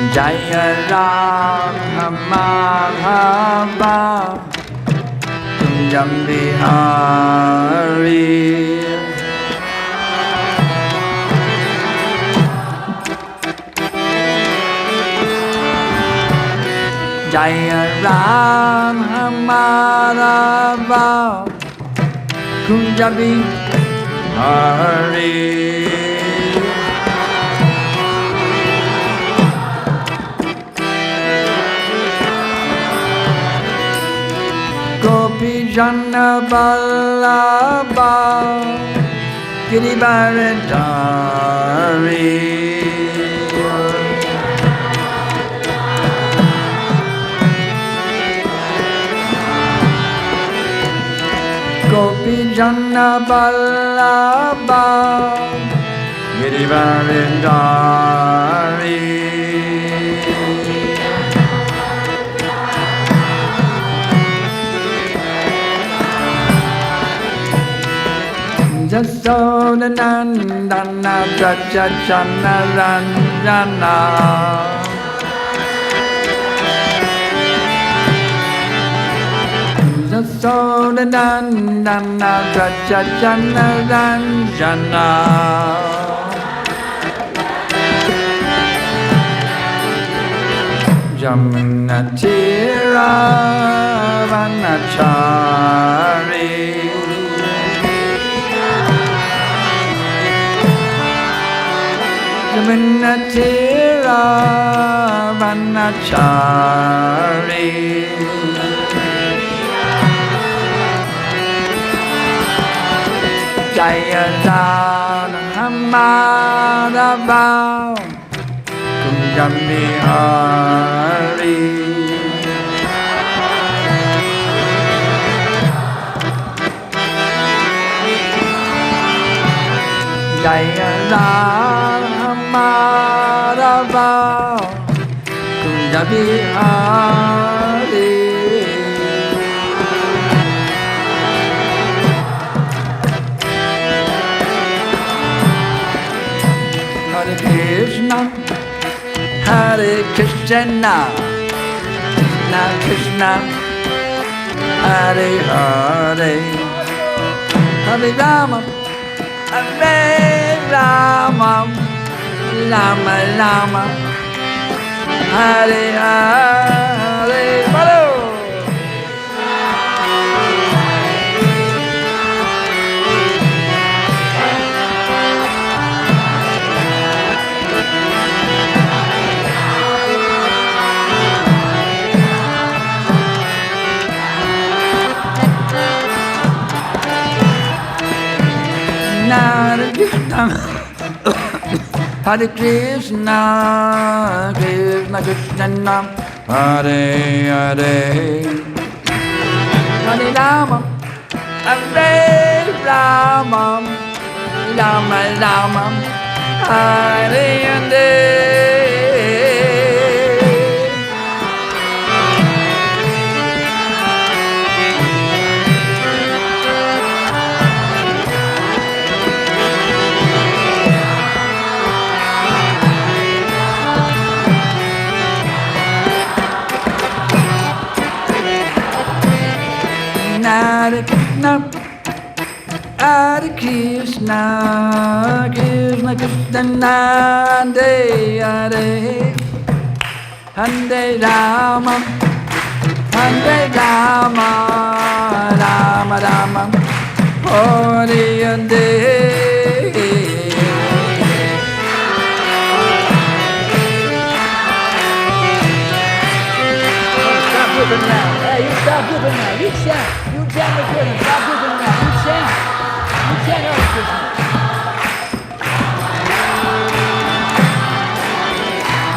Jaya Ram Madhava Kunjam Bihari Jaya Ram Madhava Kunjam Bihari Gopi Jana Vallabha Girivaradari Gopi Jana Vallabha Girivaradari Jasoda Nandana Braja Jana Ranjana Jasoda Nandana Braja Jana Ranjana Jamuna Tira Vanachari Jamunatira Vanachari Jaya Jana Madhava Kunjam Bihari Jaya Jana Madhava Kunjam Bihari Hare Krishna Hare Krishna Krishna Krishna Hare Hare Hare Rama Hare Rama Rama Rama Hare Hare Follow Hare Krishna Hare Krishna Krishna Krishna Hare Hare Hare Rama Hare Rama Rama Rama Hare Hare Hare Krishna Hare Krishna Krishna Krishna Hare Hare Hare Rama Hare Rama Rama Rama Hare Hare Hey, you stop whipping now. You chant. You chant the Krishna. Stop whipping now. You chant. You chant Hare Krishna.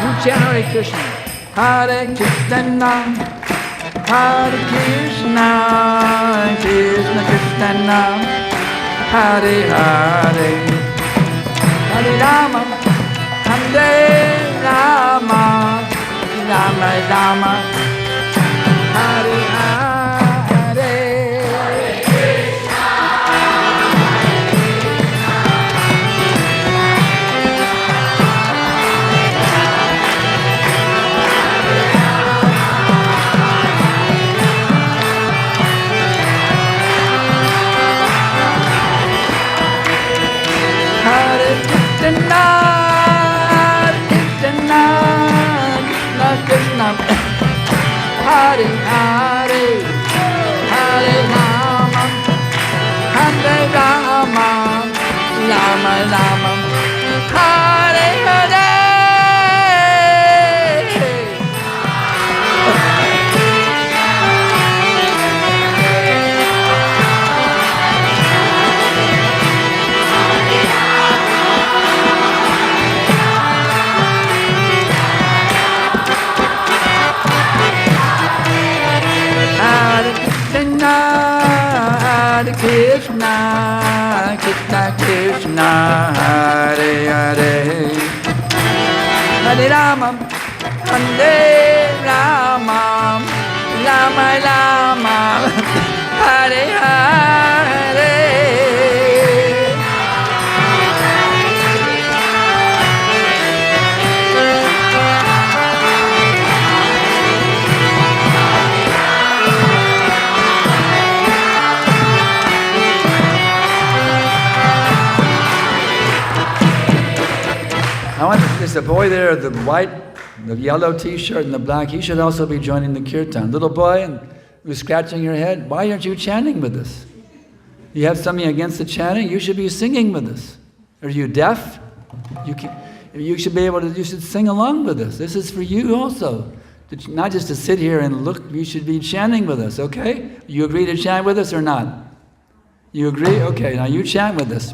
You chant Hare Krishna. Hare Krishna Hare Krishna Krishna Krishna Hare Hare Hare Rama Hare Rama Rama Rama Hare Hare Krishna, Krishna Krishna, Hare Hare, Hare Rama, Hare Rama, Rama Rama, Hare Hare. There's a boy there, the white, the yellow t-shirt and the black. He should also be joining the kirtan. Little boy, and you're scratching your head. Why aren't you chanting with us? You have something against the chanting? You should be singing with us. Are you deaf? You should be able to. You should sing along with us. This is for you also. Not just to sit here and look. You should be chanting with us. Okay? You agree to chant with us or not? You agree? Okay. Now you chant with us.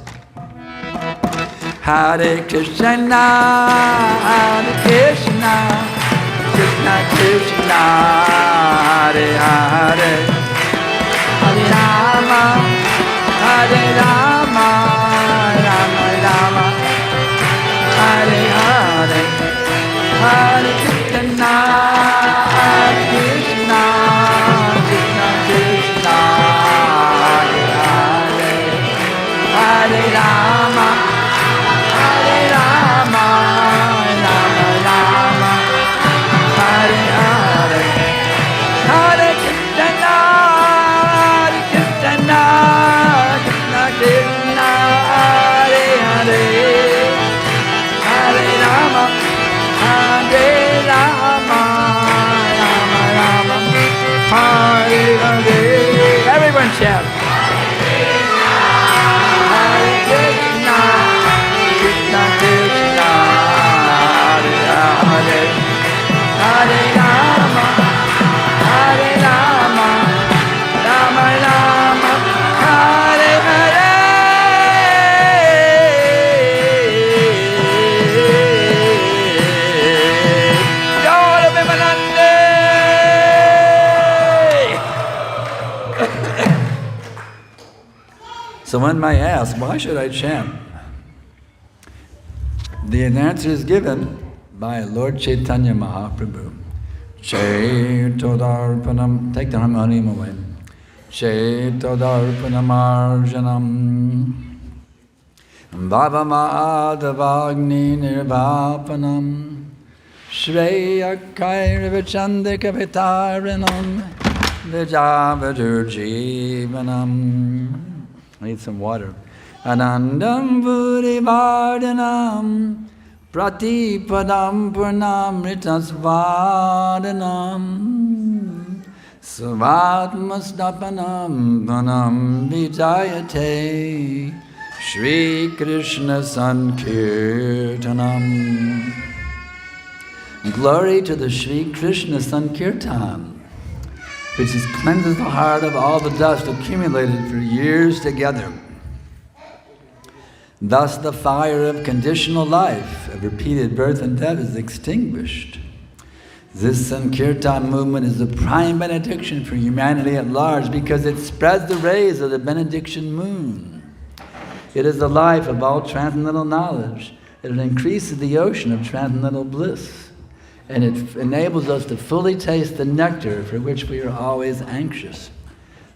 Hare Krishna, Hare Krishna, Krishna Krishna, Hare Hare, Hare Rama, Hare Rama, Rama Rama, Hare Hare, Hare Krishna, Hare Krishna, Krishna Krishna, Hare Hare, Hare Rama. Everyone shout. Hare Krishna, Krishna Krishna, Hare Hare, Hare Rama, Hare Rama, Rama Rama, Hare Hare. Jai Vimalande. So one might ask, why should I chant? The answer is given by Lord Chaitanya Mahaprabhu. Chaitodarpanam, take the harmonium away. Chaitodarpanam arjanam, bhavamadavagni nirvapanam, shreyakairvachandika vitaranam, vijavajurjivanam. I need some water. Anandam Vurivardhanam Pratipadam Purnamritasvadanam Savatmastapanam Vanam Vijayate Shri Krishna Sankirtanam. Glory to the Shri Krishna Sankirtan, which cleanses the heart of all the dust accumulated for years together. Thus the fire of conditional life, of repeated birth and death, is extinguished. This Sankirtan movement is the prime benediction for humanity at large because it spreads the rays of the benediction moon. It is the life of all transcendental knowledge. It increases the ocean of transcendental bliss. And it enables us to fully taste the nectar for which we are always anxious.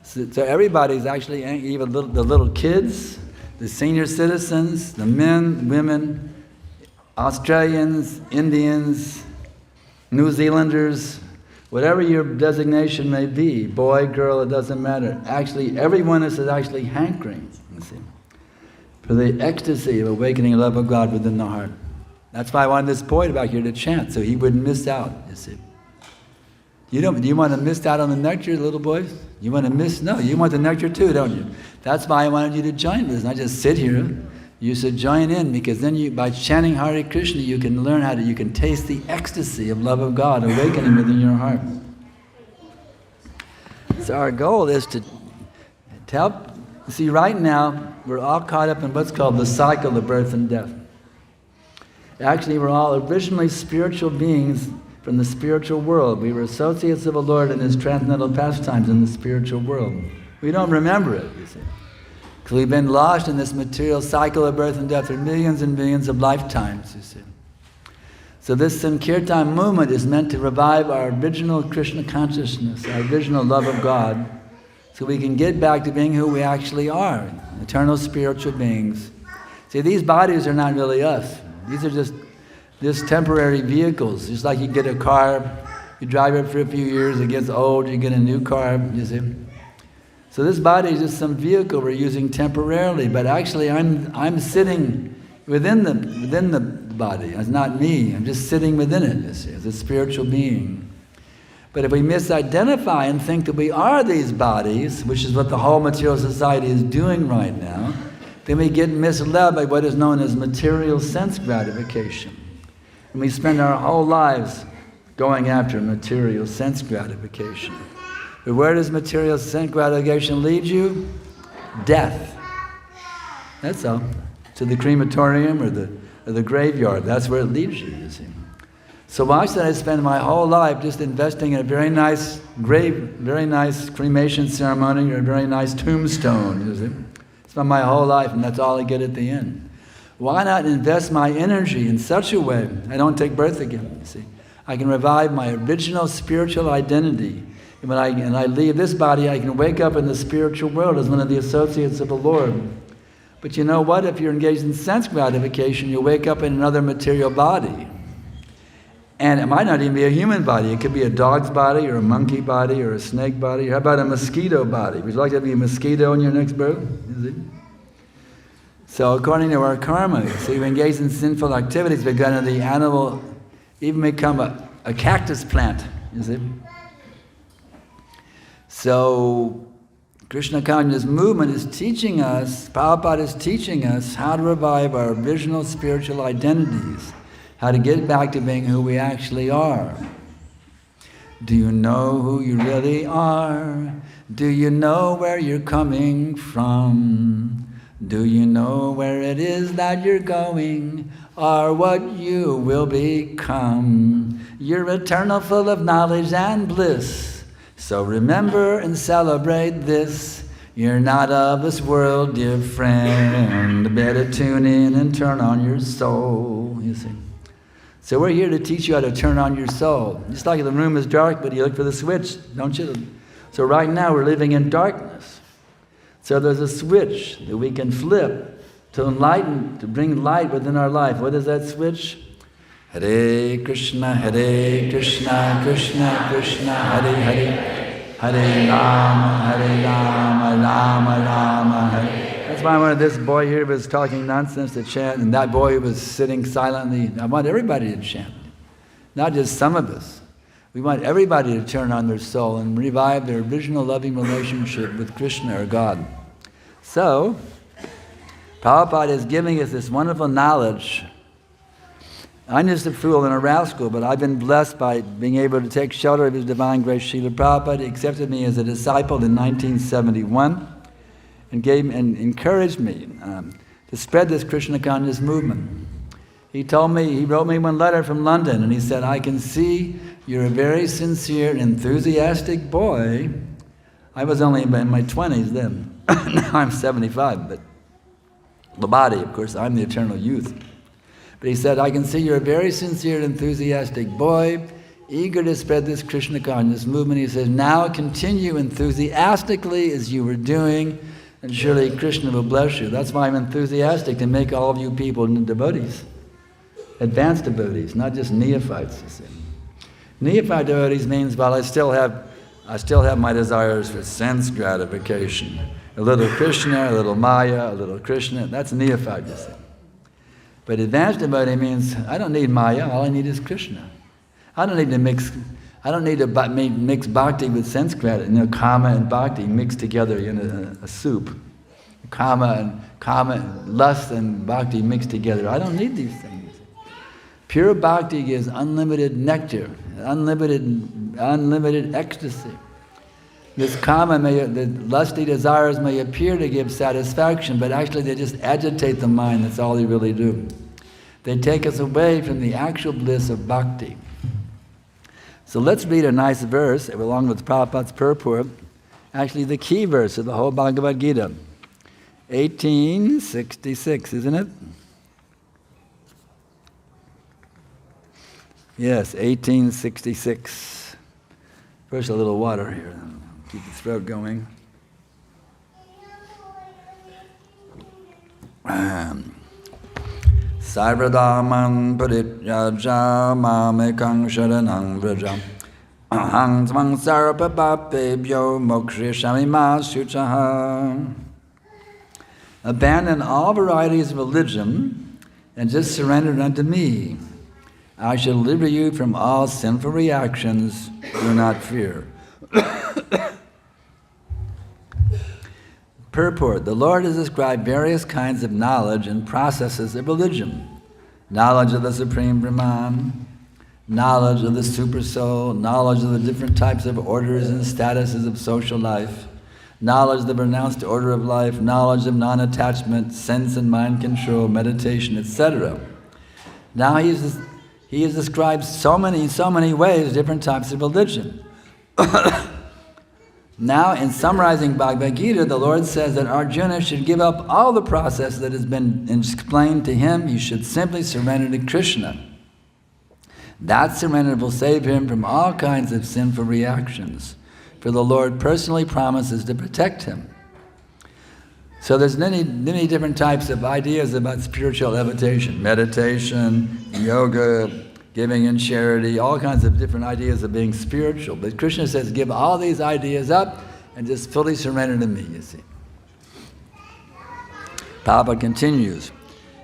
So everybody's actually, even the little kids, the senior citizens, the men, women, Australians, Indians, New Zealanders, whatever your designation may be, boy, girl, it doesn't matter. Actually, everyone is actually hankering, you see, for the ecstasy of awakening the love of God within the heart. That's why I wanted this boy back here to chant, so he wouldn't miss out, you see. Do you want to miss out on the nectar, little boys? You want to miss? No, you want the nectar too, don't you? That's why I wanted you to join with us, not just sit here. You should join in, because then by chanting Hare Krishna, you can learn you can taste the ecstasy of love of God awakening within your heart. So our goal is to help. See, right now, we're all caught up in what's called the cycle of birth and death. Actually, we're all originally spiritual beings from the spiritual world. We were associates of the Lord in His transcendental pastimes in the spiritual world. We don't remember it, you see. Because we've been lost in this material cycle of birth and death for millions and millions of lifetimes, you see. So this Sankirtan movement is meant to revive our original Krishna consciousness, our original love of God, so we can get back to being who we actually are, eternal spiritual beings. See, these bodies are not really us. These are just temporary vehicles. Just like you get a car, you drive it for a few years, it gets old, you get a new car, you see. So this body is just some vehicle we're using temporarily, but actually I'm sitting within the body. It's not me. I'm just sitting within it, you see, as a spiritual being. But if we misidentify and think that we are these bodies, which is what the whole material society is doing right now, then we get misled by what is known as material sense gratification. And we spend our whole lives going after material sense gratification. But where does material sense gratification lead you? Death. That's all. To the crematorium or the graveyard. That's where it leads you see. So why should I spend my whole life just investing in a very nice very nice cremation ceremony or a very nice tombstone, you see? Spend my whole life and that's all I get at the end. Why not invest my energy in such a way I don't take birth again, you see? I can revive my original spiritual identity. And when I leave this body, I can wake up in the spiritual world as one of the associates of the Lord. But you know what? If you're engaged in sense gratification, you'll wake up in another material body. And it might not even be a human body. It could be a dog's body or a monkey body or a snake body. How about a mosquito body? Would you like to be a mosquito in your next birth? Is it? So according to our karma, so you've engaged in sinful activities, begun in the animal, even become a cactus plant, you see. So Krishna consciousness movement is teaching us, Prabhupada is teaching us how to revive our original spiritual identities, how to get back to being who we actually are. Do you know who you really are? Do you know where you're coming from? Do you know where it is that you're going, or what you will become? You're eternal, full of knowledge and bliss. So remember and celebrate this. You're not of this world, dear friend. Better tune in and turn on your soul, you see. So we're here to teach you how to turn on your soul. Just like the room is dark, but you look for the switch, don't you? So right now we're living in darkness. So there's a switch that we can flip to enlighten, to bring light within our life. What is that switch? Hare Krishna, Krishna Krishna, Hare Hare, Hare Rama, Rama Rama, Hare. That's why I wanted this boy here was talking nonsense to chant, and that boy was sitting silently. I want everybody to chant, not just some of us. We want everybody to turn on their soul and revive their original loving relationship with Krishna or God. So, Prabhupada is giving us this wonderful knowledge. I'm just a fool and a rascal, but I've been blessed by being able to take shelter of His Divine Grace. Srila Prabhupada accepted me as a disciple in 1971 and encouraged me to spread this Krishna consciousness movement. He wrote me one letter from London, and he said, I can see you're a very sincere and enthusiastic boy. I was only in my 20s then. Now I'm 75, but the body, of course, I'm the eternal youth. But he said, I can see you're a very sincere and enthusiastic boy, eager to spread this Krishna consciousness movement. He says, now continue enthusiastically as you were doing, and surely Krishna will bless you. That's why I'm enthusiastic, to make all of you people devotees. Advanced devotees, not just neophytes, you see. Neophyte devotees means, well, I still have my desires for sense gratification. A little Krishna, a little Maya, a little Krishna, that's neophyte, you see. But advanced devotee means, I don't need Maya, all I need is Krishna. I don't need to mix bhakti with sense gratification, kama and bhakti mixed together in a soup. Kama, lust and bhakti mixed together. I don't need these things. Pure bhakti gives unlimited nectar, unlimited ecstasy. This kama, the lusty desires may appear to give satisfaction, but actually they just agitate the mind, that's all they really do. They take us away from the actual bliss of bhakti. So let's read a nice verse along with Prabhupada's purport actually the key verse of the whole Bhagavad Gita. 1866, isn't it? Yes, 1866. First a little water here, keep the throat going. Sarvadhaman parityaja mamekang sharanang vrajam ahang tvang sarvapapebhyo mokshishami ma shuchaha. Abandon all varieties of religion and just surrender unto me. I shall deliver you from all sinful reactions. Do not fear. Purport. The Lord has described various kinds of knowledge and processes of religion. Knowledge of the Supreme Brahman, knowledge of the Supersoul, knowledge of the different types of orders and statuses of social life, knowledge of the pronounced order of life, knowledge of non-attachment, sense and mind control, meditation, etc. Now he has described so many ways, different types of religion. Now, in summarizing Bhagavad Gita, the Lord says that Arjuna should give up all the process that has been explained to him. He should simply surrender to Krishna. That surrender will save him from all kinds of sinful reactions, for the Lord personally promises to protect him. So there's many different types of ideas about spiritual levitation, meditation, yoga, giving in charity, all kinds of different ideas of being spiritual. But Krishna says, give all these ideas up and just fully surrender to me, you see. Prabhupada continues.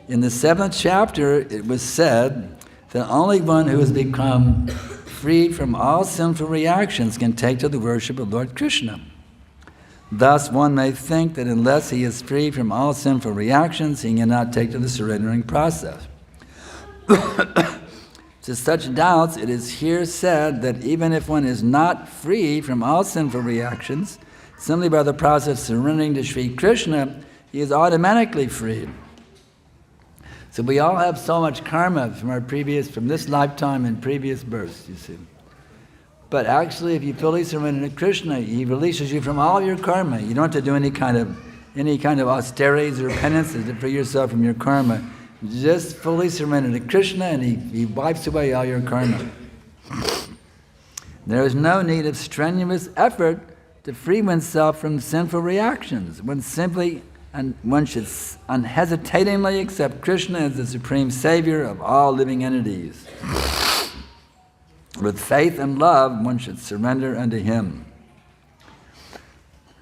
In the 7th chapter, it was said that only one who has become freed from all sinful reactions can take to the worship of Lord Krishna. Thus, one may think that unless he is free from all sinful reactions, he cannot take to the surrendering process. To such doubts, it is here said that even if one is not free from all sinful reactions, simply by the process of surrendering to Sri Krishna, he is automatically freed. So we all have so much karma from this lifetime and previous births, you see. But actually, if you fully surrender to Krishna, he releases you from all your karma. You don't have to do any kind of austerities or penances to free yourself from your karma. Just fully surrender to Krishna and he wipes away all your karma. There is no need of strenuous effort to free oneself from sinful reactions. One should unhesitatingly accept Krishna as the supreme savior of all living entities. With faith and love, one should surrender unto him.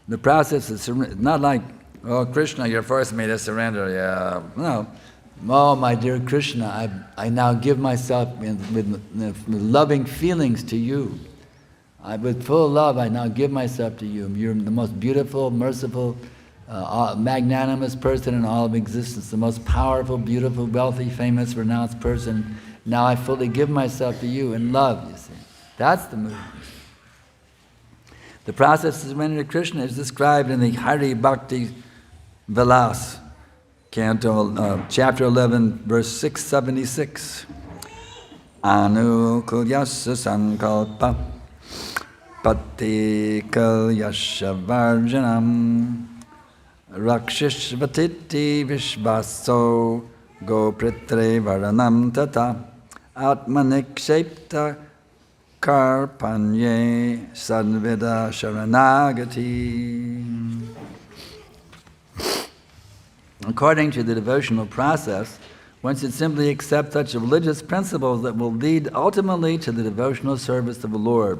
The process is not like, oh, Krishna, you're forcing me to surrender. Yeah, no. Oh, my dear Krishna, I now give myself with loving feelings to you. With full love, I now give myself to you. You're the most beautiful, merciful, magnanimous person in all of existence, the most powerful, beautiful, wealthy, famous, renounced person. Now I fully give myself to you in love, you see. That's the movement. The process of surrender to Krishna is described in the Hari Bhakti Vilas, Canto, chapter 11, verse 676. Anu kulyasya sankalpa pati kalyasya varjanam rakshishvatiti vishvaso gopritre varanam tata atmanikshepta karpanye sadveda sharanagati. According to the devotional process, one should simply accept such religious principles that will lead ultimately to the devotional service of the Lord.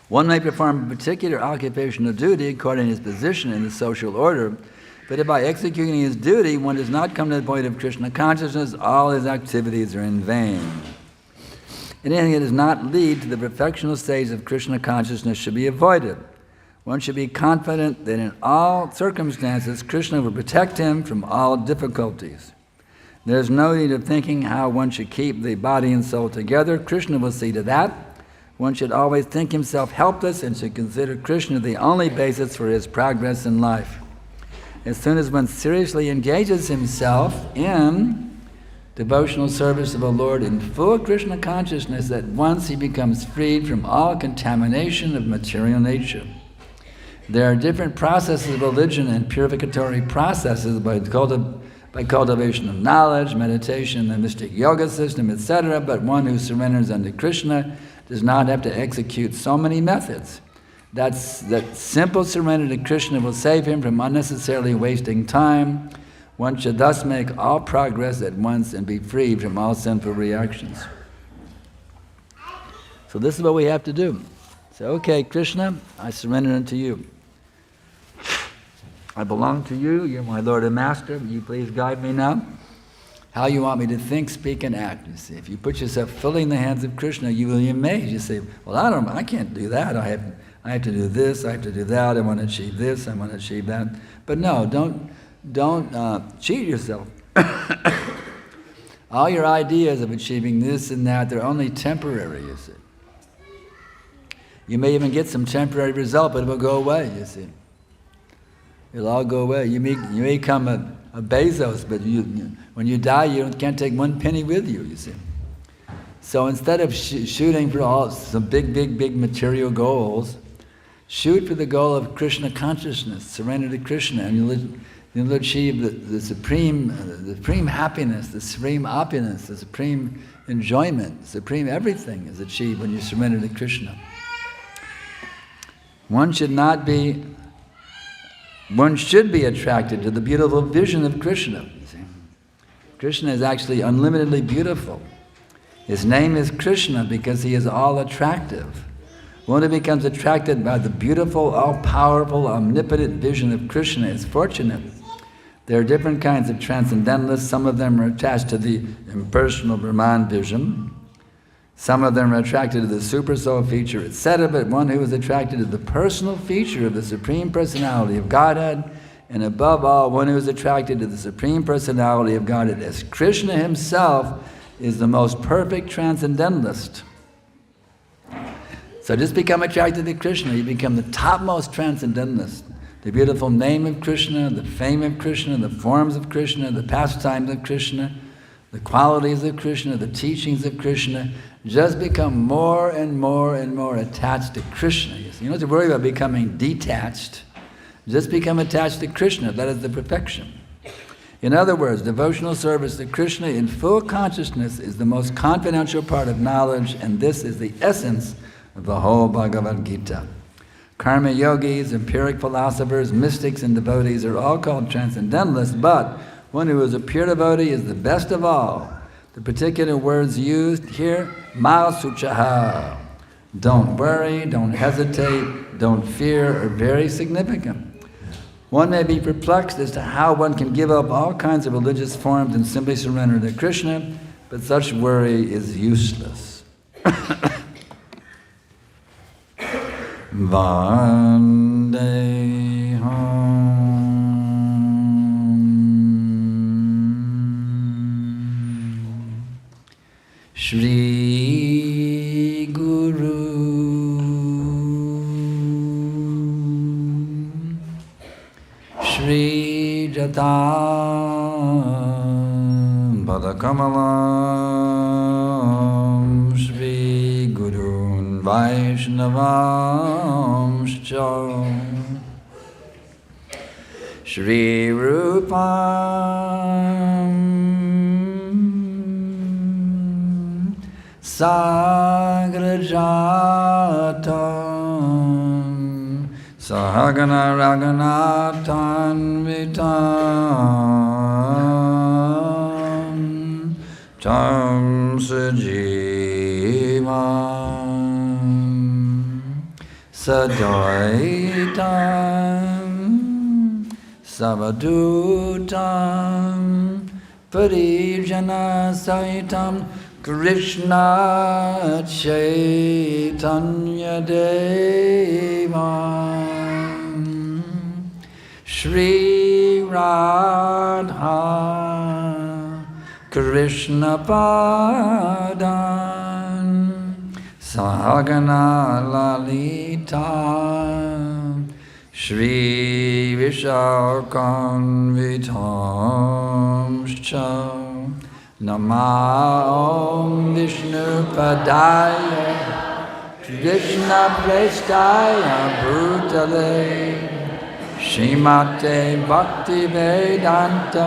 One may perform a particular occupational duty according to his position in the social order, but if by executing his duty one does not come to the point of Krishna consciousness, all his activities are in vain. Anything that does not lead to the perfectional stage of Krishna consciousness should be avoided. One should be confident that in all circumstances, Krishna will protect him from all difficulties. There is no need of thinking how one should keep the body and soul together. Krishna will see to that. One should always think himself helpless and should consider Krishna the only basis for his progress in life. As soon as one seriously engages himself in devotional service of the Lord in full Krishna consciousness, at once he becomes freed from all contamination of material nature. There are different processes of religion and purificatory processes by cultivation of knowledge, meditation, the mystic yoga system, etc. But one who surrenders unto Krishna does not have to execute so many methods. That simple surrender to Krishna will save him from unnecessarily wasting time. One should thus make all progress at once and be freed from all sinful reactions. So this is what we have to do. Say, okay, Krishna, I surrender unto you. I belong to you, you're my Lord and Master, will you please guide me now? How you want me to think, speak, and act, you see. If you put yourself fully in the hands of Krishna, you will be amazed. You say, well, I can't do that, I have to do this, I have to do that, I want to achieve this, I want to achieve that. But no, don't cheat yourself. All your ideas of achieving this and that, they're only temporary, you see. You may even get some temporary result, but it will go away, you see. It'll all go away. You may become a Bezos, but when you die, you can't take one penny with you, you see. So instead of shooting for some big material goals, shoot for the goal of Krishna consciousness, surrender to Krishna, and you'll achieve the supreme happiness, the supreme opulence, the supreme enjoyment, supreme everything is achieved when you surrender to Krishna. One should be attracted to the beautiful vision of Krishna. You see. Krishna is actually unlimitedly beautiful. His name is Krishna because he is all attractive. One who becomes attracted by the beautiful, all-powerful, omnipotent vision of Krishna is fortunate. There are different kinds of transcendentalists. Some of them are attached to the impersonal Brahman vision. Some of them are attracted to the supersoul feature, etc. But one who is attracted to the personal feature of the Supreme Personality of Godhead, and above all, one who is attracted to the Supreme Personality of Godhead as Krishna himself, is the most perfect transcendentalist. So just become attracted to Krishna, you become the topmost transcendentalist. The beautiful name of Krishna, the fame of Krishna, the forms of Krishna, the pastimes of Krishna, the qualities of Krishna, the teachings of Krishna, just become more and more and more attached to Krishna. You don't have to worry about becoming detached. Just become attached to Krishna. That is the perfection. In other words, devotional service to Krishna in full consciousness is the most confidential part of knowledge, and this is the essence of the whole Bhagavad Gita. Karma yogis, empiric philosophers, mystics, and devotees are all called transcendentalists, but one who is a pure devotee is the best of all. The particular words used here, ma suchaha, don't worry, don't hesitate, don't fear, are very significant. One may be perplexed as to how one can give up all kinds of religious forms and simply surrender to Krishna, but such worry is useless. Vandeham Shri Guru Shri Jatam Padakamalam Shri Gurun Vaishnavam Shri Rupam Sagrajatam Sahagana Raganatan Vitam Tam Sajivam Sadaitam Savadutam Parijana Saitam Krishna Chaitanya Devam Shri Radha Krishna Padan Sahagana Lalita Shri Vishakam Vitamscha Nama Om Vishnu Padaya Krishna Prestaya Bhutale Shrimate Bhakti Vedanta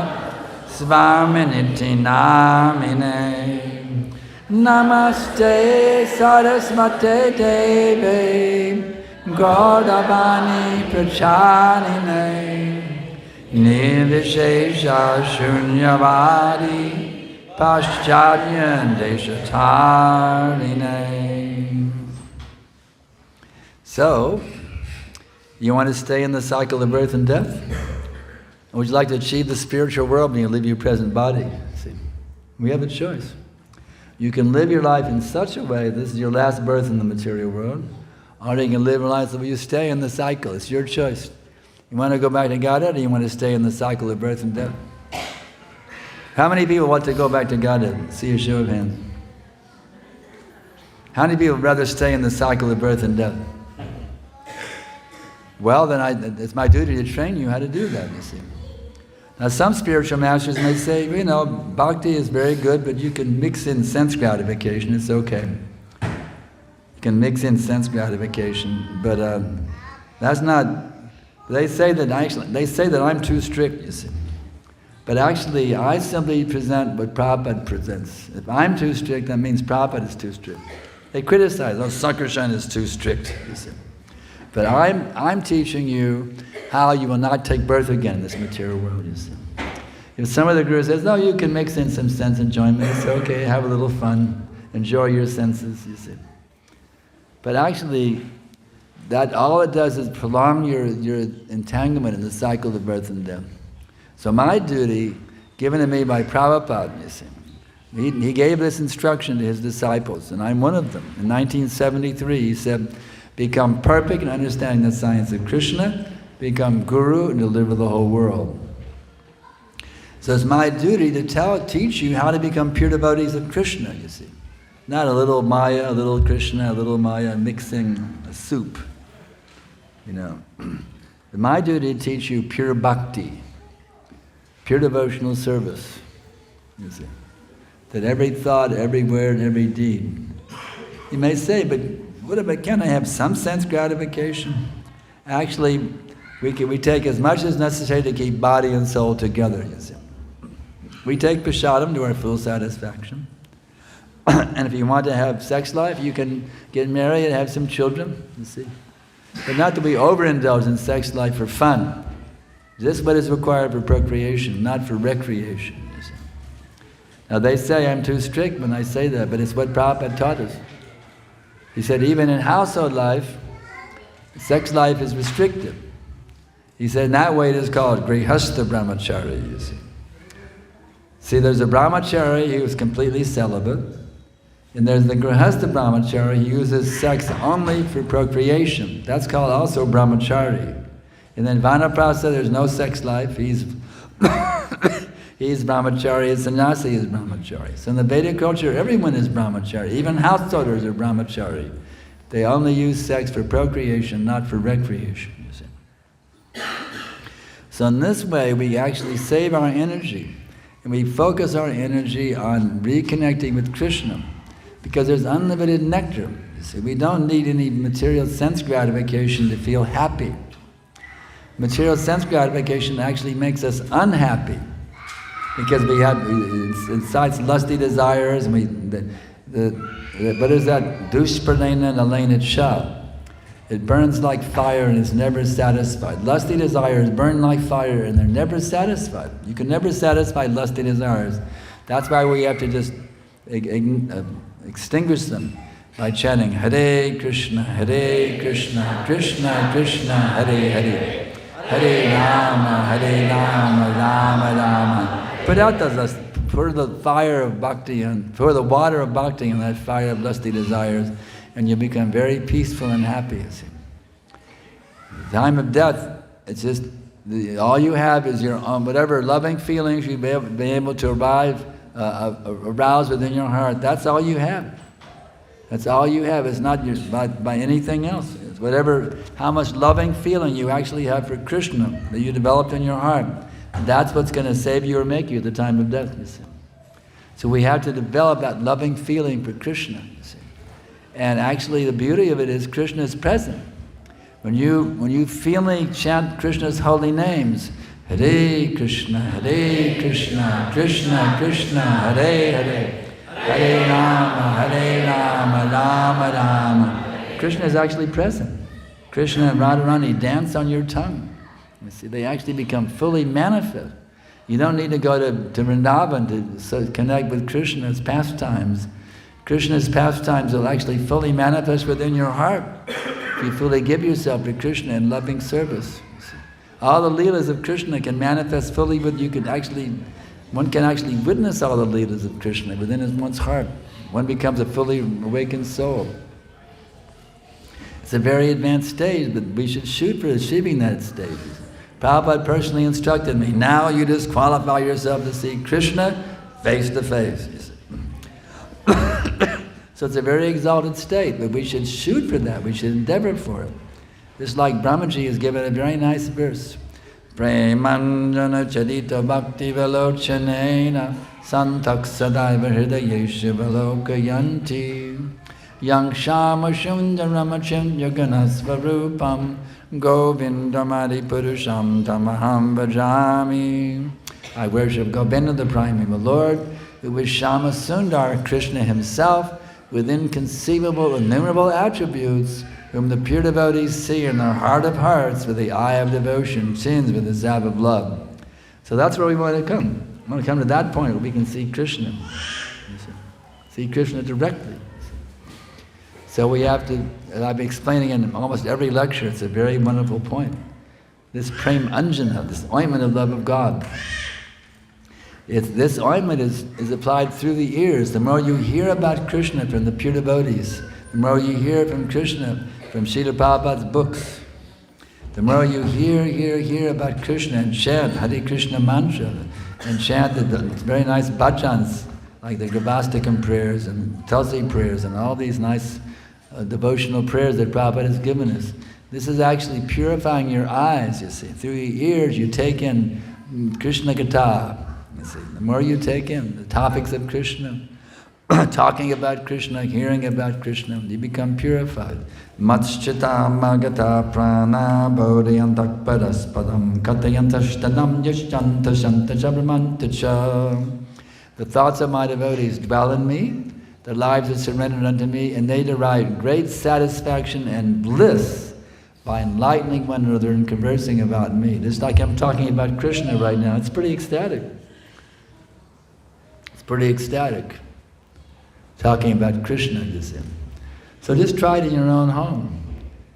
Svaminiti Namine Namaste Saraswate Devi Gaudavani Pracharine Nirvishesha Shunyavadi Paschadyan Deshatarine. So, you want to stay in the cycle of birth and death? Or would you like to achieve the spiritual world when you leave your present body? See, we have a choice. You can live your life in such a way, this is your last birth in the material world, or you can live your life so you stay in the cycle. It's your choice. You want to go back to Godhead, or you want to stay in the cycle of birth and death? How many people want to go back to Godhead? See a show of hands. How many people would rather stay in the cycle of birth and death? Well, then it's my duty to train you how to do that, you see. Now, some spiritual masters may say, you know, bhakti is very good, but you can mix in sense gratification, it's okay. You can mix in sense gratification, but that's not, they say that I'm too strict, you see. But actually, I simply present what Prabhupada presents. If I'm too strict, that means Prabhupada is too strict. They criticize, Sankarshan is too strict, you see. But I'm teaching you how you will not take birth again in this material world, you see. If some of the gurus says, no, you can mix in some sense enjoyment, it's okay, have a little fun, enjoy your senses, you see. But actually, that all it does is prolong your entanglement in the cycle of birth and death. So my duty, given to me by Prabhupada, you see, he gave this instruction to his disciples, and I'm one of them. In 1973, he said, become perfect in understanding the science of Krishna, become guru and deliver the whole world. So it's my duty to teach you how to become pure devotees of Krishna, you see. Not a little Maya, a little Krishna, a little Maya, mixing a soup, you know. It's my duty to teach you pure bhakti, pure devotional service, you see. That every thought, every word, and every deed. You may say, but can't I have some sense gratification? Actually, we take as much as necessary to keep body and soul together, you see. We take prasadam to our full satisfaction. And if you want to have sex life, you can get married and have some children, you see. But not to be overindulged in sex life for fun. This is what is required for procreation, not for recreation, you see. Now they say I'm too strict when I say that, but it's what Prabhupada taught us. He said even in household life, sex life is restricted. He said in that way it is called grihastha brahmachari, you see. See, there's a brahmachari who is completely celibate, and there's the grihastha brahmachari who uses sex only for procreation. That's called also brahmachari. And then vanaprastha, there's no sex life. He's brahmachari, and sannyasi is brahmachari. So in the Vedic culture, everyone is brahmachari. Even householders are brahmachari. They only use sex for procreation, not for recreation, you see. So in this way, we actually save our energy. And we focus our energy on reconnecting with Krishna. Because there's unlimited nectar. You see, we don't need any material sense gratification to feel happy. Material sense gratification actually makes us unhappy. Because it incites lusty desires, and what is that? Dushpranena nalena cha. It burns like fire and is never satisfied. Lusty desires burn like fire and they're never satisfied. You can never satisfy lusty desires. That's why we have to just extinguish them by chanting Hare Krishna, Krishna Krishna, Hare Hare. Hare Rama, Rama Rama. Put out the lust, pour the fire of bhakti and pour the water of bhakti in that fire of lusty desires, and you become very peaceful and happy. You see. The time of death, it's just all you have is your own whatever loving feelings you've been able to arouse within your heart. That's all you have. That's all you have. It's not by anything else. It's whatever, how much loving feeling you actually have for Krishna that you developed in your heart. That's what's going to save you or make you at the time of death, you see. So we have to develop that loving feeling for Krishna, you see. And actually the beauty of it is Krishna is present. When you feelingly chant Krishna's holy names, Hare Krishna, Krishna Krishna, Hare Hare, Hare Rama, Rama Rama. Krishna is actually present. Krishna and Radharani dance on your tongue. You see, they actually become fully manifest. You don't need to go to Vrindavan to connect with Krishna's pastimes. Krishna's pastimes will actually fully manifest within your heart if you fully give yourself to Krishna in loving service. All the leelas of Krishna can manifest fully, but one can actually witness all the leelas of Krishna within one's heart. One becomes a fully awakened soul. It's a very advanced stage, but we should shoot for achieving that stage. Prabhupada personally instructed me, now you disqualify yourself to see Krishna face to face. So it's a very exalted state, but we should shoot for that, we should endeavor for it. Just like Brahmaji has given a very nice verse. Premanjana chadita bhakti velochanena santak sadaiva hridayesha velokayanti yang shama shundaramachim yaganasvarupam govindamadi purusham tamaham bhajami. I worship Govinda the Primeval Lord, who is Shama Sundar, Krishna himself, with inconceivable, innumerable attributes, whom the pure devotees see in their heart of hearts with the eye of devotion, sins with the salve of love. So that's where we want to come. We want to come to that point where we can see Krishna. See Krishna directly. So we have to, and I'm explaining in almost every lecture, it's a very wonderful point. This prem anjana, this ointment of love of God. This ointment is applied through the ears. The more you hear about Krishna from the pure devotees, the more you hear from Krishna from Srila Prabhupada's books, the more you hear about Krishna and chant Hare Krishna mantra and chant the very nice bhajans like the Gravastikam prayers and Tulsi prayers and all these nice devotional prayers that Prabhupada has given us. This is actually purifying your eyes, you see. Through your ears you take in Krishna Katha. You see, the more you take in the topics of Krishna, talking about Krishna, hearing about Krishna, you become purified. Matschita magata prana bodhiyantak paraspadam katayantashtanam yashchanta shanta chabramantacha. The thoughts of my devotees dwell in me, their lives are surrendered unto me, and they derive great satisfaction and bliss by enlightening one another and conversing about me. Just like I'm talking about Krishna right now, it's pretty ecstatic. Pretty ecstatic, talking about Krishna, you see. So just try it in your own home.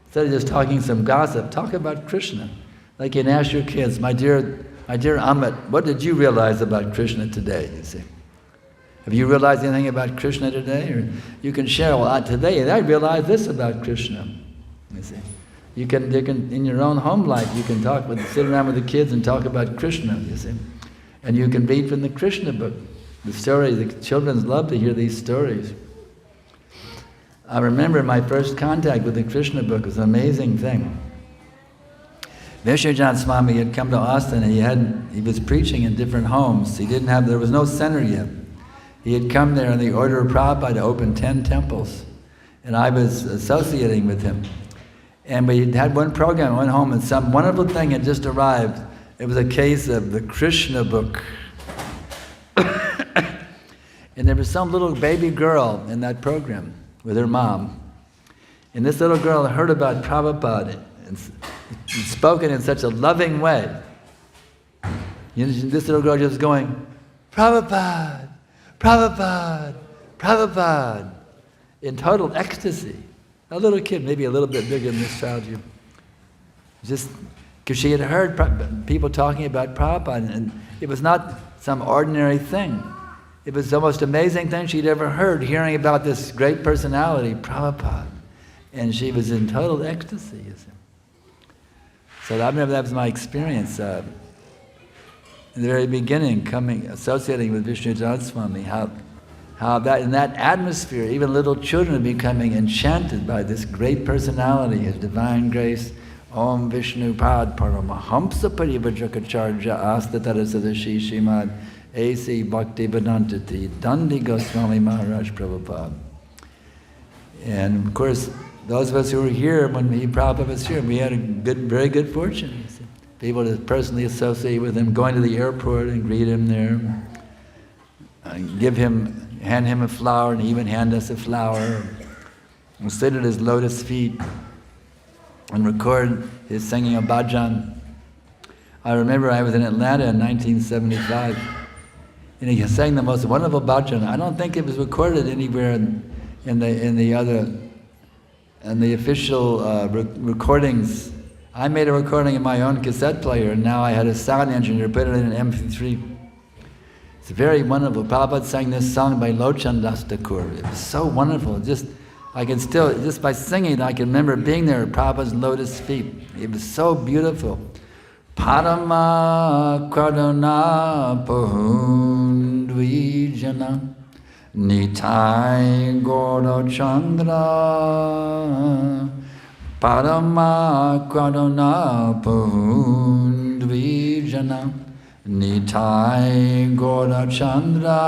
Instead of just talking some gossip, talk about Krishna. Like you can ask your kids, my dear Amit, what did you realize about Krishna today, you see? Have you realized anything about Krishna today? Or you can share, well, today I realized this about Krishna, you see. You can, in your own home life, you can sit around with the kids and talk about Krishna, you see. And you can read from the Krishna book. The stories, the children love to hear these stories. I remember my first contact with the Krishna book was an amazing thing. Vishnujan Swami had come to Austin and he was preaching in different homes. There was no center yet. He had come there in the order of Prabhupada to open 10 temples. And I was associating with him. And we had one program, one home, and some wonderful thing had just arrived. It was a case of the Krishna book. And there was some little baby girl in that program with her mom. And this little girl heard about Prabhupada and spoken in such a loving way. This little girl just going, Prabhupada, Prabhupada, Prabhupada, in total ecstasy. A little kid, maybe a little bit bigger than this child. Just because she had heard people talking about Prabhupada, and it was not some ordinary thing. It was the most amazing thing she'd ever heard, hearing about this great personality, Prabhupada. And she was in total ecstasy, you see. So I remember that was my experience in the very beginning, associating with Vishnu Swami, how that in that atmosphere, even little children are becoming enchanted by this great personality, his divine grace. Om Vishnu Pad Paramahamsa Parivajrakacharya Astatara Sadashi Shimad A.C. Bhaktivedanta Dandi Goswami Maharaj Prabhupada. And of course, those of us who were here when Prabhupada was here, we had a very good fortune. You see. People to personally associate with him, going to the airport and greet him there, hand him a flower, and even hand us a flower, and sit at his lotus feet and record his singing a bhajan. I remember I was in Atlanta in 1975, and he sang the most wonderful bhajan. I don't think it was recorded anywhere in the official recordings. I made a recording in my own cassette player, and now I had a sound engineer put it in an MP3. It's very wonderful. Prabhupada sang this song by Lochan Das Adhikari. It was so wonderful. Just by singing it, I can remember being there at Prabhupada's lotus feet. It was so beautiful. Parama Karuna Pahundvijana Nitai Gora Chandra Parama Karuna Pahundvijana Nitai Gora Chandra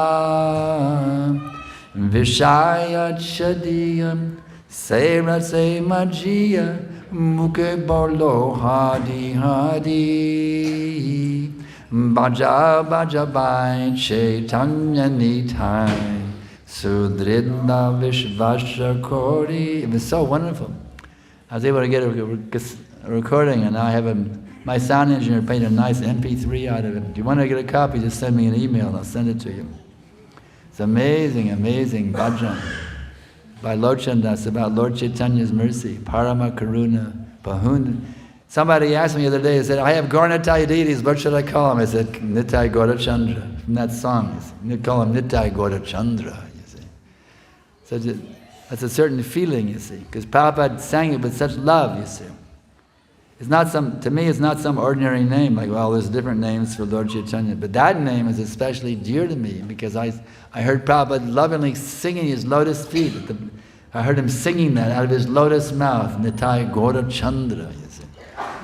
Vishaya Chadiyam Serase Majia Mukhe Bolo Hadi Hadi Baja Baja Bai Chaitanya Nitai Sudridna Vishvasha Kori. It was so wonderful. I was able to get a recording, and now I have my sound engineer made a nice MP3 out of it. If you want to get a copy, just send me an email and I'll send it to you. It's amazing, amazing bhajan by Lochan Das about Lord Chaitanya's mercy. Parama Karuna Pahun. Somebody asked me the other day, he said, I have Gauranitai deities, what should I call them? I said, Nitai Gaurachandra, from that song. You call him Nitai Gaurachandra, you see. So that's a certain feeling, you see, because Prabhupada sang it with such love, you see. To me, it's not some ordinary name, like, well, there's different names for Lord Chaitanya, but that name is especially dear to me, because I heard Prabhupada lovingly singing his lotus feet. I heard him singing that out of his lotus mouth, Nitai Gaurachandra, you see.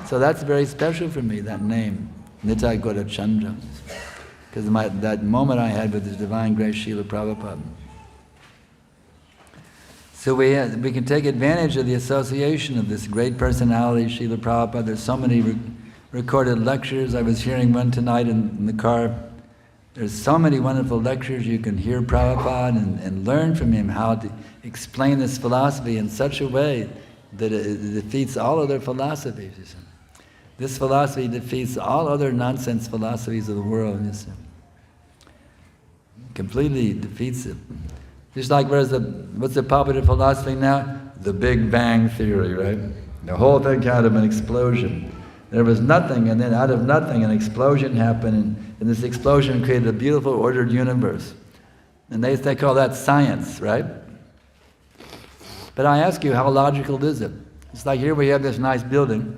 So that's very special for me, that name, Nitai Gaurachandra, because that moment I had with His Divine Grace Srila Prabhupada. So we can take advantage of the association of this great personality, Srila Prabhupada. There's so many recorded lectures. I was hearing one tonight in the car. There's so many wonderful lectures. You can hear Prabhupada and learn from him how to explain this philosophy in such a way that it defeats all other philosophies. You see. This philosophy defeats all other nonsense philosophies of the world. You see. Completely defeats it. Just like what's the popular philosophy now? The Big Bang Theory, right? The whole thing came out of an explosion. There was nothing, and then out of nothing an explosion happened, and this explosion created a beautiful ordered universe. And they call that science, right? But I ask you, how logical is it? It's like here we have this nice building.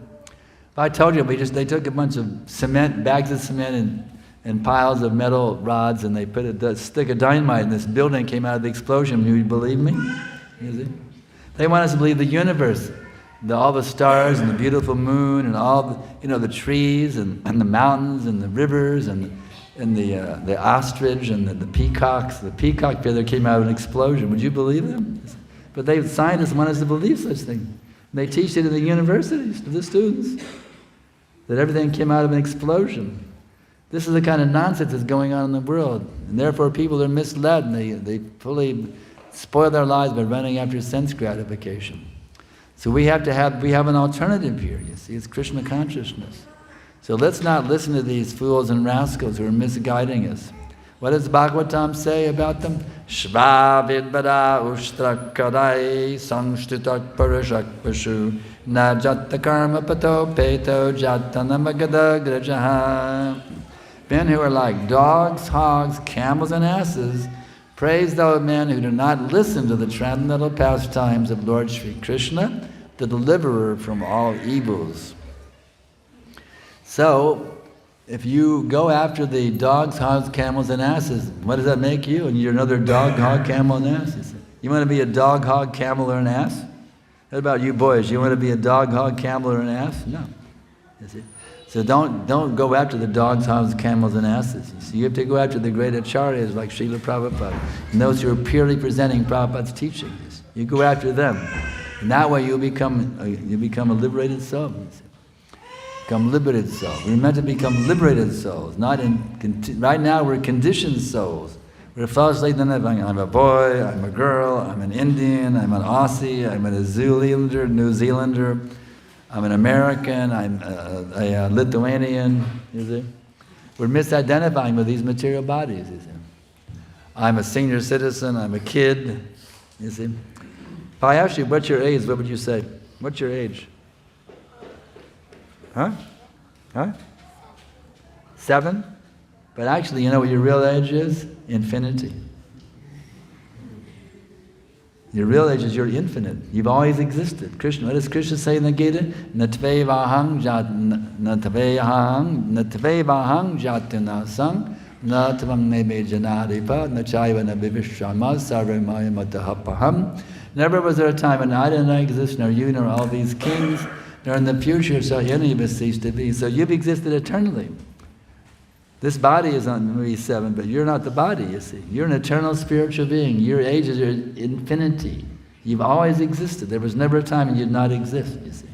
If I told you they took a bunch of cement, bags of cement and piles of metal rods, and they put a stick of dynamite, and this building came out of the explosion. You believe me? They want us to believe the universe, all the stars and the beautiful moon and all the trees and the mountains and the rivers and the ostrich and the peacocks. The peacock feather came out of an explosion. Would you believe them? But scientists want us to believe such things. They teach it in the universities to the students that everything came out of an explosion. This is the kind of nonsense that's going on in the world. And therefore people are misled, and they fully spoil their lives by running after sense gratification. So we have an alternative here, you see, it's Krishna consciousness. So let's not listen to these fools and rascals who are misguiding us. What does Bhagavatam say about them? Shva vidbara ushtrakadai samshtitak parashak pashu na jatta karma pato peto jattanamagada grajaha. Men who are like dogs, hogs, camels, and asses, praise those men who do not listen to the transcendental pastimes of Lord Sri Krishna, the deliverer from all evils. So, if you go after the dogs, hogs, camels, and asses, what does that make you? And you're another dog, hog, camel, and ass. You want to be a dog, hog, camel, or an ass? What about you boys? You want to be a dog, hog, camel, or an ass? No. You see? So don't go after the dogs, hounds, camels, and asses. You see, you have to go after the great acharyas like Srila Prabhupada, and those who are purely presenting Prabhupada's teachings. You go after them, and that way you become a liberated soul. You see. Become liberated souls. We're meant to become liberated souls. Right now we're conditioned souls. We're falsely identifying. I'm a boy. I'm a girl. I'm an Indian. I'm an Aussie. I'm a New Zealander. I'm an American. I'm a Lithuanian. You see, we're misidentifying with these material bodies. You see, I'm a senior citizen. I'm a kid. You see, if I asked you what's your age, what would you say? What's your age? Huh? 7? But actually, you know what your real age is? Infinity. Your real age is you're infinite. You've always existed. Krishna, what does Krishna say in the Gita? Natvevahang jatinasang natvam nebe janadipa nachaiva nabivishama sarvamaya matahapaham. Never was there a time when I did not exist, nor you, nor all these kings, nor in the future shall any of us cease to be. So you've existed eternally. This body is on maybe 7, but you're not the body, you see. You're an eternal spiritual being. Your age is your infinity. You've always existed. There was never a time when you did not exist, you see.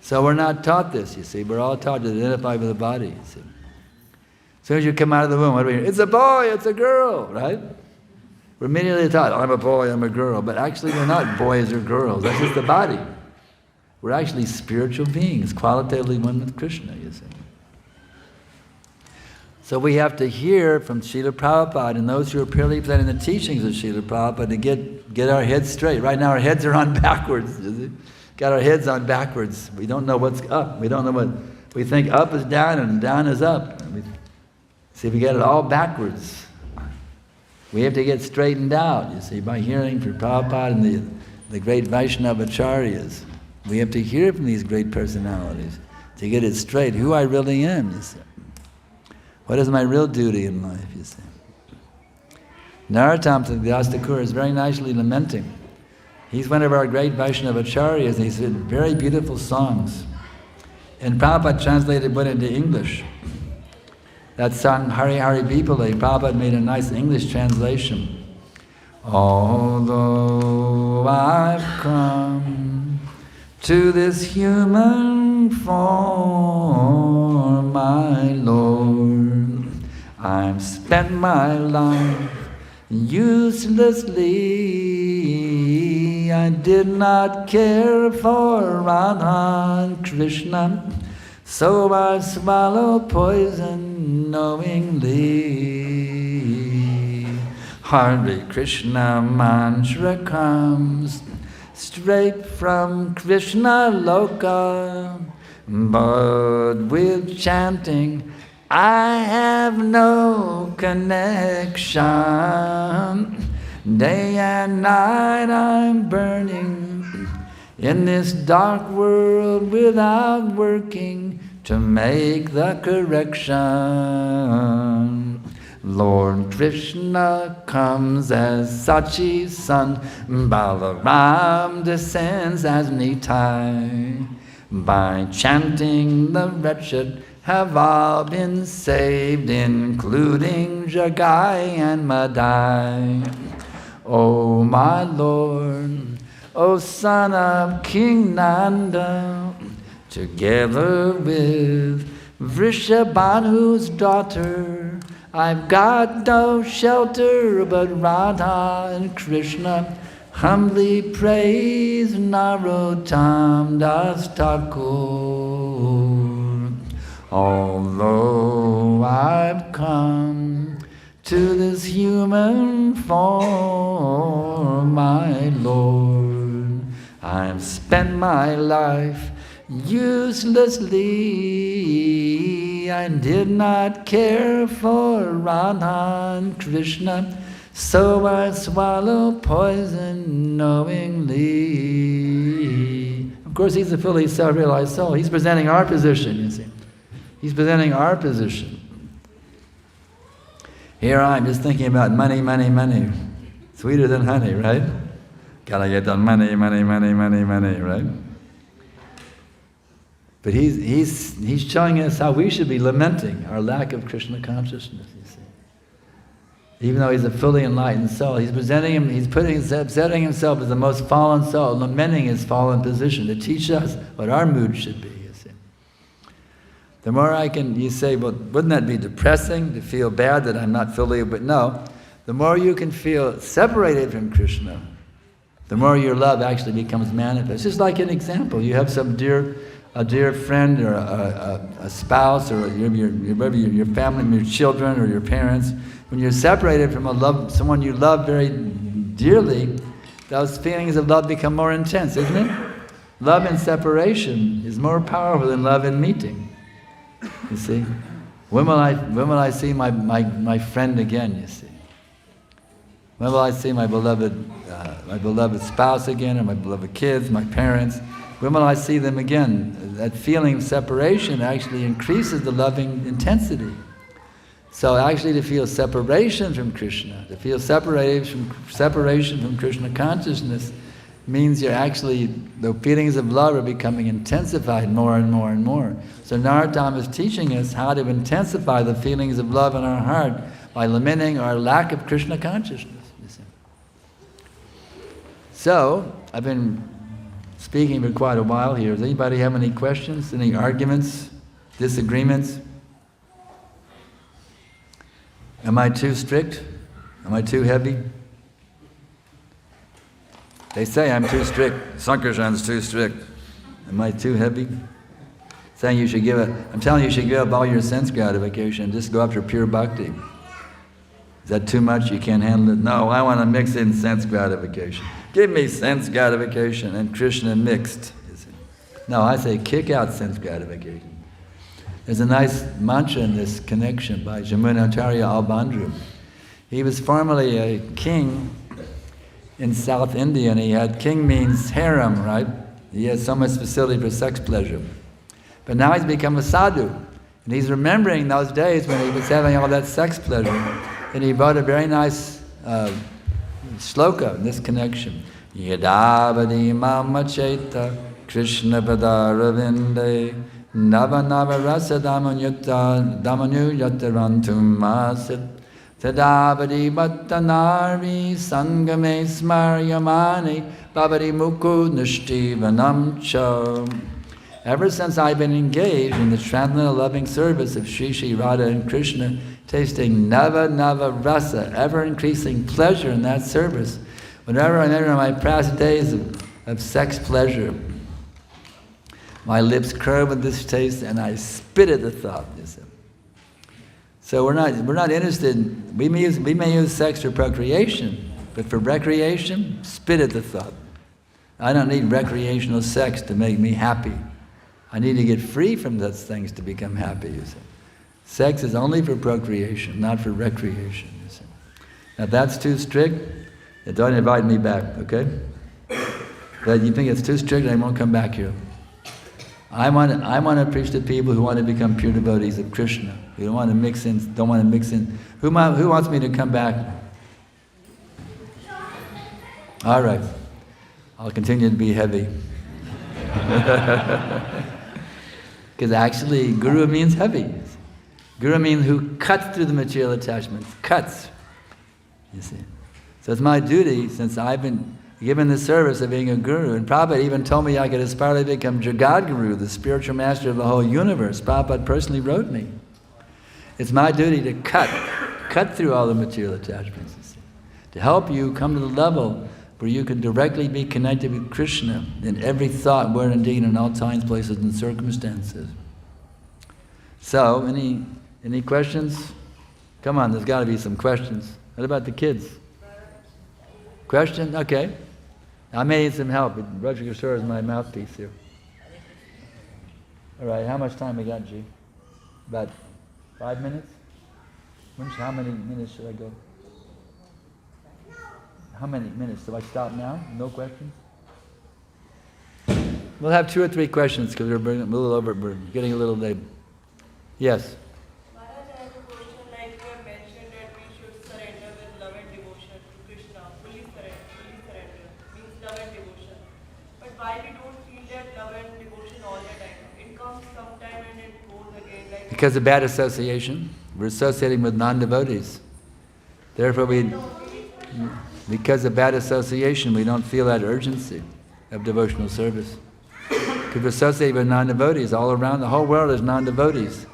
So we're not taught this, you see. We're all taught to identify with the body, you see. As soon as you come out of the womb, what do we hear? It's a boy, it's a girl, right? We're immediately taught, I'm a boy, I'm a girl. But actually we're not boys or girls. That's just the body. We're actually spiritual beings, qualitatively one with Krishna, you see. So we have to hear from Srila Prabhupada and those who are purely presenting the teachings of Srila Prabhupada to get our heads straight. Right now our heads are on backwards. You see? Got our heads on backwards. We don't know what's up. We don't know what... We think up is down and down is up. See, we get it all backwards. We have to get straightened out, you see, by hearing from Prabhupada and the great Vaishnava acharyas. We have to hear from these great personalities to get it straight, who I really am, you see. What is my real duty in life, you see. Narottam Das Adhikari is very nicely lamenting. He's one of our great Vaishnava acharyas, and he's written very beautiful songs. And Prabhupada translated one into English. That song, Hari Hari Bipale, Prabhupada made a nice English translation. Although I've come to this human form, my Lord, I've spent my life uselessly. I did not care for Radha and Krishna, so I swallowed poison knowingly. Hare Krishna mantra comes straight from Krishna Loka, but with chanting I have no connection. Day and night I'm burning in this dark world without working to make the correction. Lord Krishna comes as Sachi's son, Balaram descends as Nitai. By chanting the wretched have all been saved, including Jagai and Madai. O my Lord, O son of King Nanda, together with Vrishabhanu's daughter, I've got no shelter but Radha and Krishna. Humbly praise Narottam Das Thakur. Although I've come to this human form, my Lord, I've spent my life uselessly. I did not care for Radha and Krishna, so I swallow poison knowingly. Of course, he's a fully self-realized soul. He's presenting our position, you see. He's presenting our position. Here I'm just thinking about money, money, money. Sweeter than honey, right? Gotta get the money, money, money, money, money, right? But he's showing us how we should be lamenting our lack of Krishna consciousness, you see. Even though he's a fully enlightened soul, he's setting himself as the most fallen soul, lamenting his fallen position to teach us what our mood should be, you see. The more you say, well, wouldn't that be depressing to feel bad that I'm not fully, but no. The more you can feel separated from Krishna, the more your love actually becomes manifest. Just like an example, you have a dear friend or a spouse or your family, your children or your parents. When you're separated from someone you love very dearly, those feelings of love become more intense, isn't it? Love in separation is more powerful than love in meeting. You see? When will I see my friend again, you see? When will I see my beloved spouse again, or my beloved kids, my parents? When will I see them again? That feeling of separation actually increases the loving intensity. So actually to feel separation from Krishna, to feel separation from Krishna consciousness means the feelings of love are becoming intensified more and more and more. So Narottam is teaching us how to intensify the feelings of love in our heart by lamenting our lack of Krishna consciousness. You see. So, I've been speaking for quite a while here. Does anybody have any questions, any arguments, disagreements? Am I too strict? Am I too heavy? They say I'm too strict. Sankarshan's too strict. Am I too heavy? Saying I'm telling you should give up all your sense gratification and just go after pure bhakti. Is that too much? You can't handle it? No, I want to mix in sense gratification. Give me sense gratification and Krishna mixed. No, I say kick out sense gratification. There's a nice mantra in this connection by Jamunacharya Albandru. He was formerly a king in South India, and king means harem, right? He has so much facility for sex pleasure. But now he's become a sadhu, and he's remembering those days when he was having all that sex pleasure, and he wrote a very nice shloka in this connection. Yadavadi mama cheta Krishna padaravinde Nava nava rasa damanu yatarantum masit Tadavadi battanarvi sangame smaryamani Babadi muku nishtivanam cha. Ever since I've been engaged in the transcendental loving service of Shri Shri Radha and Krishna, tasting nava rasa, ever increasing pleasure in that service, whenever I enter my past days of sex pleasure, my lips curve with this taste, and I spit at the thought. You see. So we're not interested. We may use sex for procreation, but for recreation, spit at the thought. I don't need recreational sex to make me happy. I need to get free from those things to become happy. You see. Sex is only for procreation, not for recreation. You see. Now if that's too strict, then don't invite me back. Okay? But you think it's too strict, I won't come back here. I want to preach to people who want to become pure devotees of Krishna. Who don't want to mix in. Who wants me to come back? All right. I'll continue to be heavy. Because actually, Guru means heavy. Guru means who cuts through the material attachments. Cuts. You see. So it's my duty, since I've been given the service of being a guru, and Prabhupada even told me I could aspire to become Jagad Guru, the spiritual master of the whole universe. Prabhupada personally wrote me. It's my duty to cut through all the material attachments, you see, to help you come to the level where you can directly be connected with Krishna in every thought, word, and deed, in all times, places, and circumstances. So, any questions? Come on, there's got to be some questions. What about the kids? Question? Okay. I may need some help. Roger Kishore is my mouthpiece here. All right, how much time we got, G? About 5 minutes? How many minutes should I go? How many minutes? Do I stop now? No questions? We'll have 2 or 3 questions because we're a little overburdened, getting a little late. Yes? Maharaj, I have a question. Like you have mentioned that we should surrender with love and devotion to Krishna. Fully surrender means love and devotion. But why we don't feel that love and devotion all the time? It comes Because of bad association, we're associating with non-devotees. Therefore because of bad association, we don't feel that urgency of devotional service. Because we're associated with non-devotees all around, the whole world is non-devotees.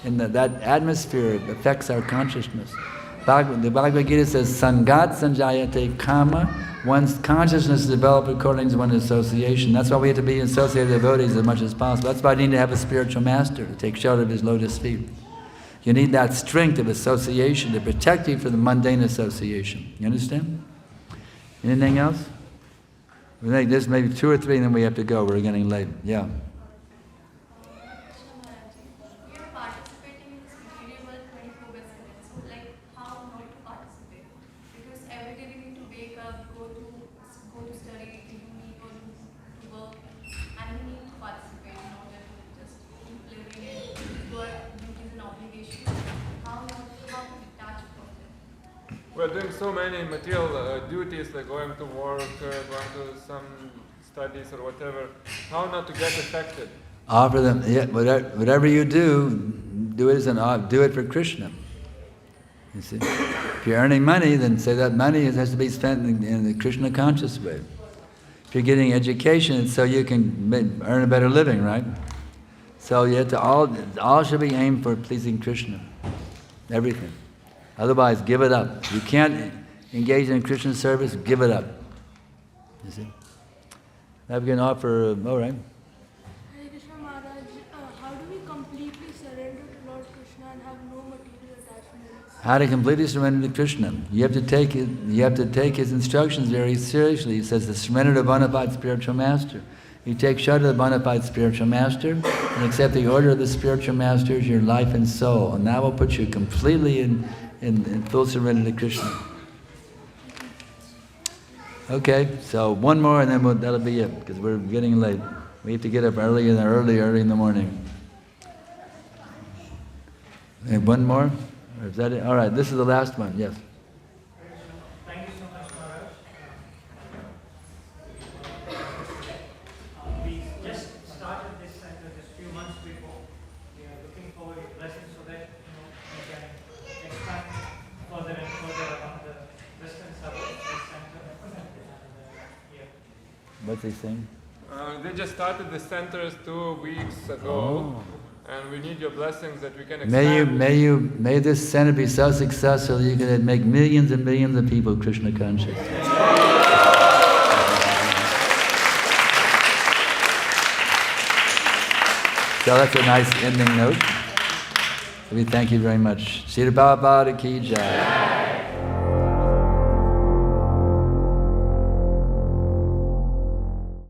And that atmosphere affects our consciousness. The Bhagavad Gita says, Sangat sanjayate kama. One's consciousness is developed according to one's association. That's why we have to be associated with devotees as much as possible. That's why you need to have a spiritual master to take shelter of his lotus feet. You need that strength of association to protect you from the mundane association. You understand? Anything else? We think this maybe 2 or 3 and then we have to go. We're getting late. Yeah. We're doing so many material duties, like going to work, going to some studies or whatever. How not to get affected? Offer them, yeah, whatever you do it for Krishna. You see, if you're earning money, then say that money has to be spent in the Krishna conscious way. If you're getting education, it's so you can earn a better living, right? So you have to all should be aimed for pleasing Krishna. Everything. Otherwise, give it up. You can't engage in Krishna service, give it up. You see? Now we can offer, all right. Hare Krishna Maharaj, how do we completely surrender to Lord Krishna and have no material attachments? How to completely surrender to Krishna. You have to take his instructions very seriously. He says, to surrender to a bona fide spiritual master. You take shelter of the bona fide spiritual master and accept the order of the spiritual master as your life and soul. And that will put you completely in full surrender to Krishna. Okay, so one more and then that'll be it, because we're getting late. We have to get up early in the morning. And one more? Or is that it? All right, this is the last one, yes. Thank you so much, Maharaj. We just started this center just a few months before. We are looking forward to blessings so that we can expand further and further on the western suburbs of this center. What's he saying? They just started the centers 2 weeks ago, and we need your blessings that we can expand. May this center be so successful that you can make millions and millions of people Krishna conscious. So that's a nice ending note. We thank you very much. Srila Prabhupada ki jai.